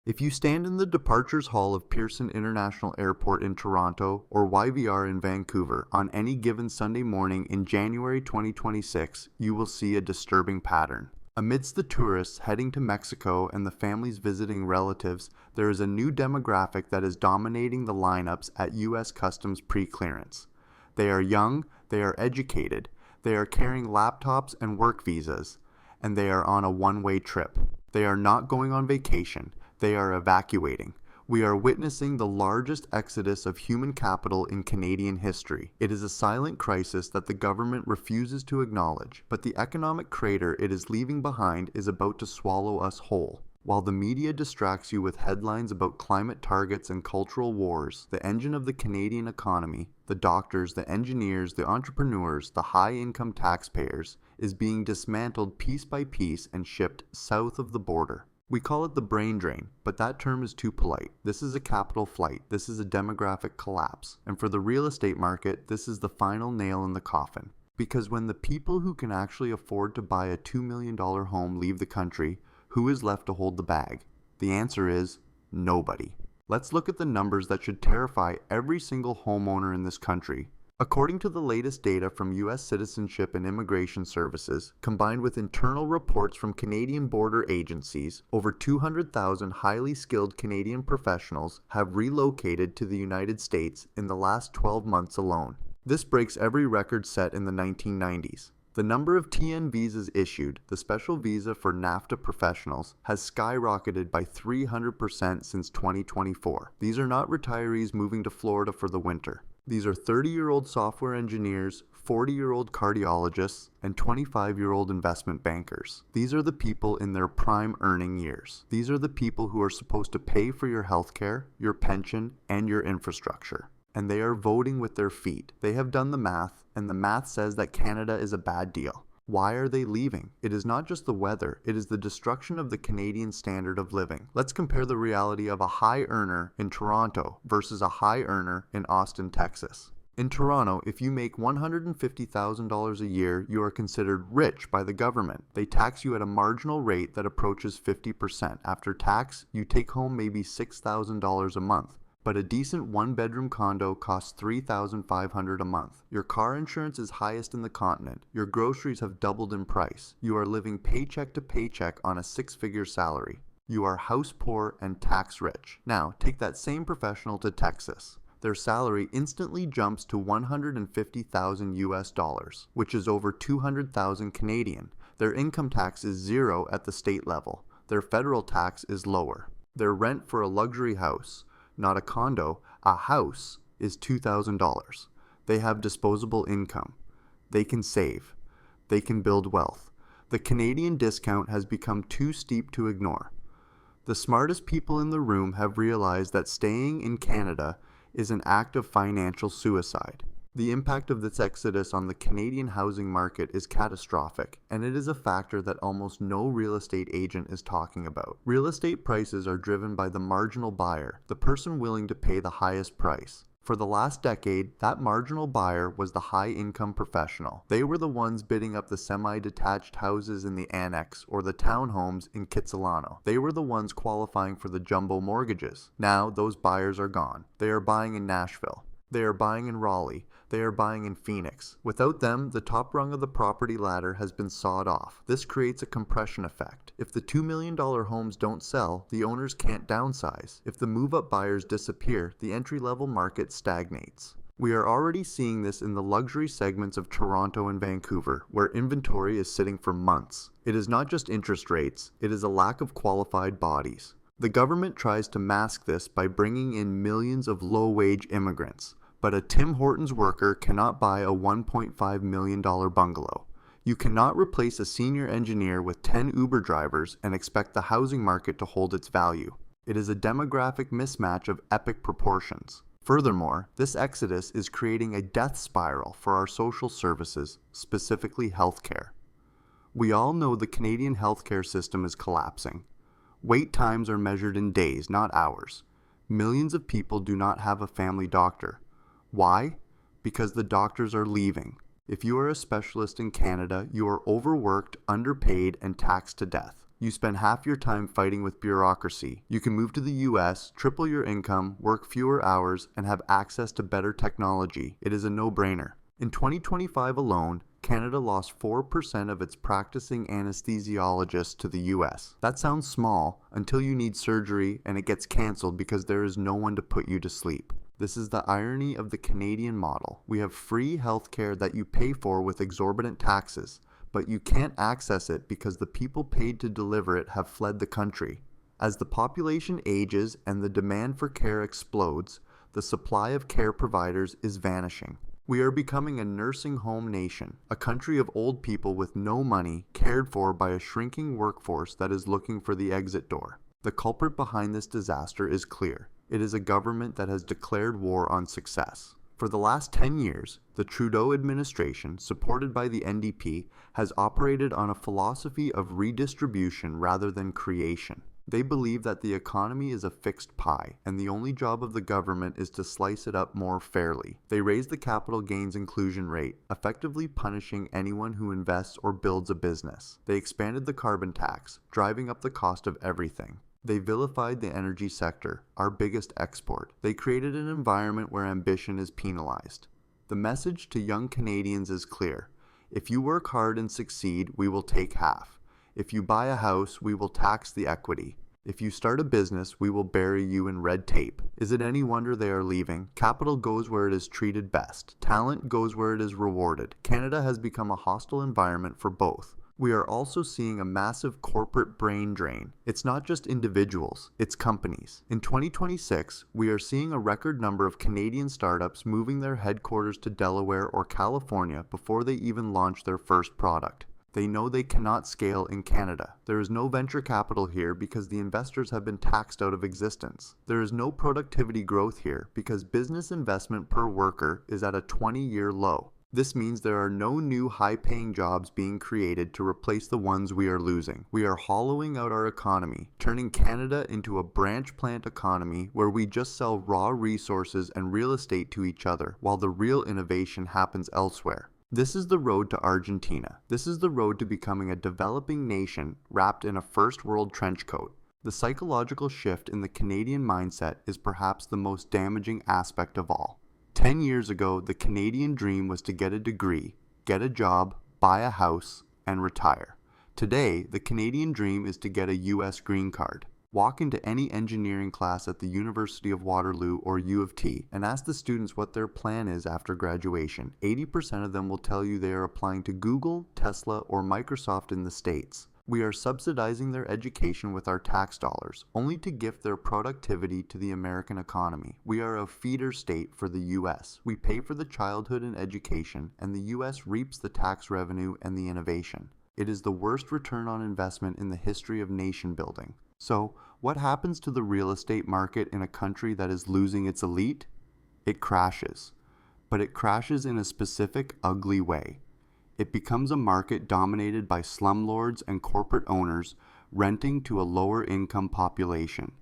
If you stand in the departures hall of Pearson International Airport in Toronto or YVR in Vancouver on any given Sunday morning in January 2026, you will see a disturbing pattern. Amidst the tourists heading to Mexico and the families visiting relatives, there is a new demographic that is dominating the lineups at U.S. Customs pre-clearance. They are young, they are educated, they are carrying laptops and work visas, and they are on a one-way trip. They are not going on vacation. They are evacuating. We are witnessing the largest exodus of human capital in Canadian history. It is a silent crisis that the government refuses to acknowledge, but the economic crater it is leaving behind is about to swallow us whole. While the media distracts you with headlines about climate targets and cultural wars, the engine of the Canadian economy, the doctors, the engineers, the entrepreneurs, the high-income taxpayers, is being dismantled piece by piece and shipped south of the border. We call it the brain drain, but that term is too polite. This is a capital flight. This is a demographic collapse. And for the real estate market, this is the final nail in the coffin. Because when the people who can actually afford to buy a $2 million home leave the country, who is left to hold the bag? The answer is nobody. Let's look at the numbers that should terrify every single homeowner in this country. According to the latest data from U.S. Citizenship and Immigration Services, combined with internal reports from Canadian border agencies, over 200,000 highly skilled Canadian professionals have relocated to the United States in the last 12 months alone. This breaks every record set in the 1990s. The number of TN visas issued, the special visa for NAFTA professionals, has skyrocketed by 300% since 2024. These are not retirees moving to Florida for the winter. These are 30-year-old software engineers, 40-year-old cardiologists, and 25-year-old investment bankers. These are the people in their prime earning years. These are the people who are supposed to pay for your healthcare, your pension, and your infrastructure. And they are voting with their feet. They have done the math, and the math says that Canada is a bad deal. Why are they leaving? It is not just the weather, it is the destruction of the Canadian standard of living. Let's compare the reality of a high earner in Toronto versus a high earner in Austin, Texas. In Toronto, if you make $150,000 a year, you are considered rich by the government. They tax you at a marginal rate that approaches 50%. After tax, you take home maybe $6,000 a month. But a decent one-bedroom condo costs $3,500 a month. Your car insurance is highest in the continent. Your groceries have doubled in price. You are living paycheck to paycheck on a six-figure salary. You are house poor and tax rich. Now, take that same professional to Texas. Their salary instantly jumps to $150,000 US dollars, which is over 200,000 Canadian. Their income tax is zero at the state level. Their federal tax is lower. Their rent for a luxury house, not a condo, a house, is $2,000. They have disposable income. They can save. They can build wealth. The Canadian discount has become too steep to ignore. The smartest people in the room have realized that staying in Canada is an act of financial suicide. The impact of this exodus on the Canadian housing market is catastrophic, and it is a factor that almost no real estate agent is talking about. Real estate prices are driven by the marginal buyer, the person willing to pay the highest price. For the last decade, that marginal buyer was the high-income professional. They were the ones bidding up the semi-detached houses in the Annex or the townhomes in Kitsilano. They were the ones qualifying for the jumbo mortgages. Now, those buyers are gone. They are buying in Nashville. They are buying in Raleigh. They are buying in Phoenix. Without them, the top rung of the property ladder has been sawed off. This creates a compression effect. If the $2 million homes don't sell, the owners can't downsize. If the move-up buyers disappear, the entry-level market stagnates. We are already seeing this in the luxury segments of Toronto and Vancouver, where inventory is sitting for months. It is not just interest rates, it is a lack of qualified bodies. The government tries to mask this by bringing in millions of low-wage immigrants. But a Tim Hortons worker cannot buy a $1.5 million bungalow. You cannot replace a senior engineer with 10 Uber drivers and expect the housing market to hold its value. It is a demographic mismatch of epic proportions. Furthermore, this exodus is creating a death spiral for our social services, specifically healthcare. We all know the Canadian healthcare system is collapsing. Wait times are measured in days, not hours. Millions of people do not have a family doctor. Why? Because the doctors are leaving. If you are a specialist in Canada, you are overworked, underpaid, and taxed to death. You spend half your time fighting with bureaucracy. You can move to the US, triple your income, work fewer hours, and have access to better technology. It is a no-brainer. In 2025 alone, Canada lost 4% of its practicing anesthesiologists to the US. That sounds small until you need surgery and it gets cancelled because there is no one to put you to sleep. This is the irony of the Canadian model. We have free healthcare that you pay for with exorbitant taxes, but you can't access it because the people paid to deliver it have fled the country. As the population ages and the demand for care explodes, the supply of care providers is vanishing. We are becoming a nursing home nation, a country of old people with no money, cared for by a shrinking workforce that is looking for the exit door. The culprit behind this disaster is clear. It is a government that has declared war on success. For the last 10 years, the Trudeau administration, supported by the NDP, has operated on a philosophy of redistribution rather than creation. They believe that the economy is a fixed pie, and the only job of the government is to slice it up more fairly. They raised the capital gains inclusion rate, effectively punishing anyone who invests or builds a business. They expanded the carbon tax, driving up the cost of everything. They vilified the energy sector, our biggest export. They created an environment where ambition is penalized. The message to young Canadians is clear. If you work hard and succeed, we will take half. If you buy a house, we will tax the equity. If you start a business, we will bury you in red tape. Is it any wonder they are leaving? Capital goes where it is treated best. Talent goes where it is rewarded. Canada has become a hostile environment for both. We are also seeing a massive corporate brain drain. It's not just individuals, it's companies. In 2026, we are seeing a record number of Canadian startups moving their headquarters to Delaware or California before they even launch their first product. They know they cannot scale in Canada. There is no venture capital here because the investors have been taxed out of existence. There is no productivity growth here because business investment per worker is at a 20-year low. This means there are no new high-paying jobs being created to replace the ones we are losing. We are hollowing out our economy, turning Canada into a branch plant economy where we just sell raw resources and real estate to each other, while the real innovation happens elsewhere. This is the road to Argentina. This is the road to becoming a developing nation wrapped in a first world trench coat. The psychological shift in the Canadian mindset is perhaps the most damaging aspect of all. 10 years ago, the Canadian dream was to get a degree, get a job, buy a house, and retire. Today, the Canadian dream is to get a US green card. Walk into any engineering class at the University of Waterloo or U of T and ask the students what their plan is after graduation. 80% of them will tell you they are applying to Google, Tesla, or Microsoft in the States. We are subsidizing their education with our tax dollars, only to gift their productivity to the American economy. We are a feeder state for the US. We pay for the childhood and education, and the US reaps the tax revenue and the innovation. It is the worst return on investment in the history of nation building. So, what happens to the real estate market in a country that is losing its elite? It crashes. But it crashes in a specific, ugly way. It becomes a market dominated by slumlords and corporate owners renting to a lower income population.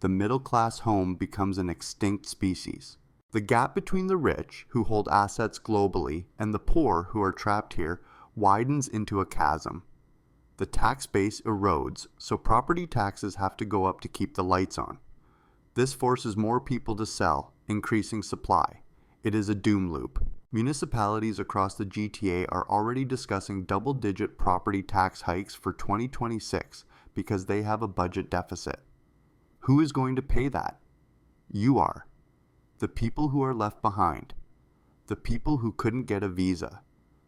The middle-class home becomes an extinct species. The gap between the rich, who hold assets globally, and the poor, who are trapped here, widens into a chasm. The tax base erodes, so property taxes have to go up to keep the lights on. This forces more people to sell, increasing supply. It is a doom loop. Municipalities across the GTA are already discussing double-digit property tax hikes for 2026 because they have a budget deficit. Who is going to pay that? You are. The people who are left behind. The people who couldn't get a visa.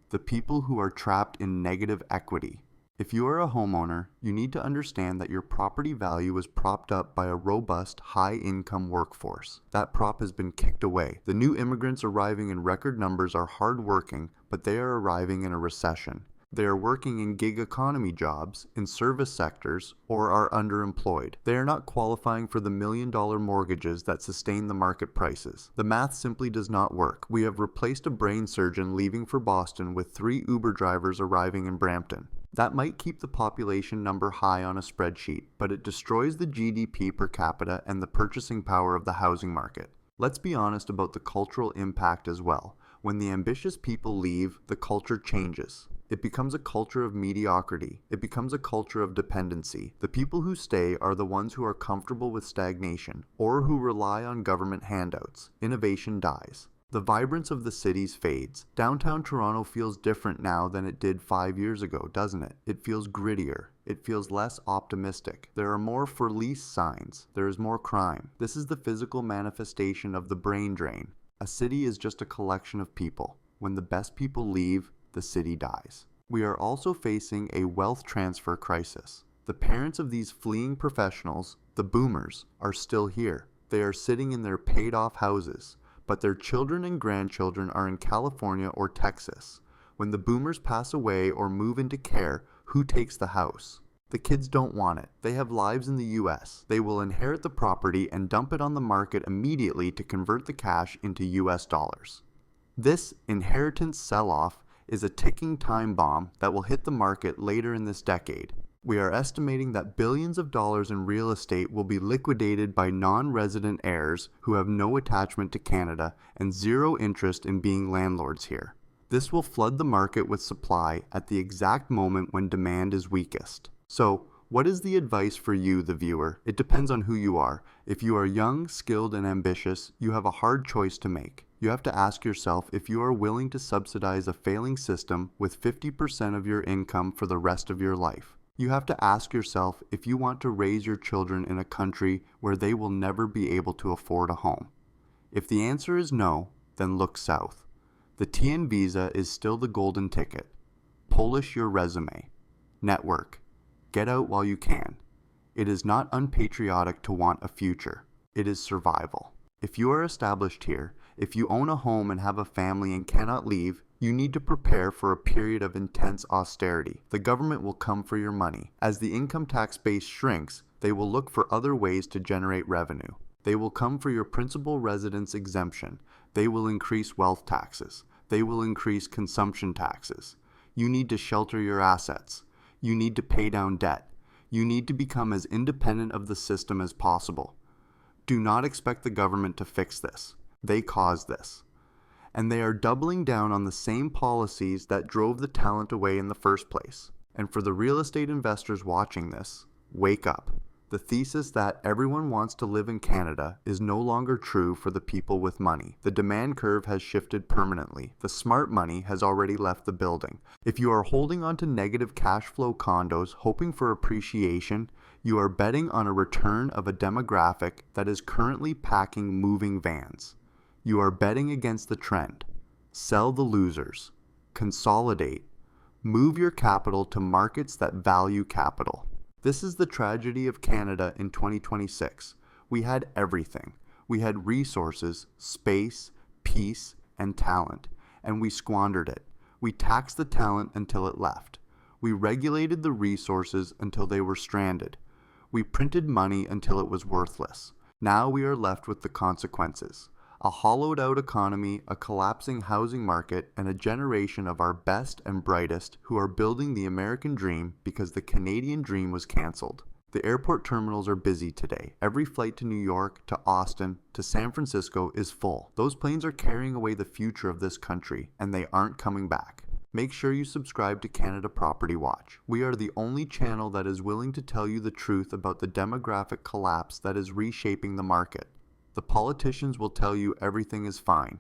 The people who are trapped in negative equity. If you are a homeowner, you need to understand that your property value is propped up by a robust, high-income workforce. That prop has been kicked away. The new immigrants arriving in record numbers are hardworking, but they are arriving in a recession. They are working in gig economy jobs, in service sectors, or are underemployed. They are not qualifying for the million-dollar mortgages that sustain the market prices. The math simply does not work. We have replaced a brain surgeon leaving for Boston with 3 Uber drivers arriving in Brampton. That might keep the population number high on a spreadsheet, but it destroys the GDP per capita and the purchasing power of the housing market. Let's be honest about the cultural impact as well. When the ambitious people leave, the culture changes. It becomes a culture of mediocrity. It becomes a culture of dependency. The people who stay are the ones who are comfortable with stagnation or who rely on government handouts. Innovation dies. The vibrance of the cities fades. Downtown Toronto feels different now than it did 5 years ago, doesn't it? It feels grittier. It feels less optimistic. There are more for lease signs. There is more crime. This is the physical manifestation of the brain drain. A city is just a collection of people. When the best people leave, the city dies. We are also facing a wealth transfer crisis. The parents of these fleeing professionals, the boomers, are still here. They are sitting in their paid-off houses, but their children and grandchildren are in California or Texas. When the boomers pass away or move into care, who takes the house? The kids don't want it. They have lives in the US. They will inherit the property and dump it on the market immediately to convert the cash into US dollars. This inheritance sell-off is a ticking time bomb that will hit the market later in this decade. We are estimating that billions of dollars in real estate will be liquidated by non-resident heirs who have no attachment to Canada and zero interest in being landlords here. This will flood the market with supply at the exact moment when demand is weakest. So, what is the advice for you, the viewer? It depends on who you are. If you are young, skilled, and ambitious, you have a hard choice to make. You have to ask yourself if you are willing to subsidize a failing system with 50% of your income for the rest of your life. You have to ask yourself if you want to raise your children in a country where they will never be able to afford a home. If the answer is no, then look south. The TN visa is still the golden ticket. Polish your resume. Network. Get out while you can. It is not unpatriotic to want a future. It is survival. If you are established here, if you own a home and have a family and cannot leave, you need to prepare for a period of intense austerity. The government will come for your money. As the income tax base shrinks, they will look for other ways to generate revenue. They will come for your principal residence exemption. They will increase wealth taxes. They will increase consumption taxes. You need to shelter your assets. You need to pay down debt. You need to become as independent of the system as possible. Do not expect the government to fix this. They caused this. And they are doubling down on the same policies that drove the talent away in the first place. And for the real estate investors watching this, wake up. The thesis that everyone wants to live in Canada is no longer true for the people with money. The demand curve has shifted permanently. The smart money has already left the building. If you are holding on to negative cash flow condos hoping for appreciation, you are betting on a return of a demographic that is currently packing moving vans. You are betting against the trend. Sell the losers. Consolidate. Move your capital to markets that value capital. This is the tragedy of Canada in 2026. We had everything. We had resources, space, peace, and talent, and we squandered it. We taxed the talent until it left. We regulated the resources until they were stranded. We printed money until it was worthless. Now we are left with the consequences. A hollowed-out economy, a collapsing housing market, and a generation of our best and brightest who are building the American dream because the Canadian dream was cancelled. The airport terminals are busy today. Every flight to New York, to Austin, to San Francisco is full. Those planes are carrying away the future of this country, and they aren't coming back. Make sure you subscribe to Canada Property Watch. We are the only channel that is willing to tell you the truth about the demographic collapse that is reshaping the market. The politicians will tell you everything is fine.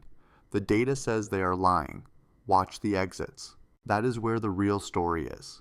The data says they are lying. Watch the exits. That is where the real story is.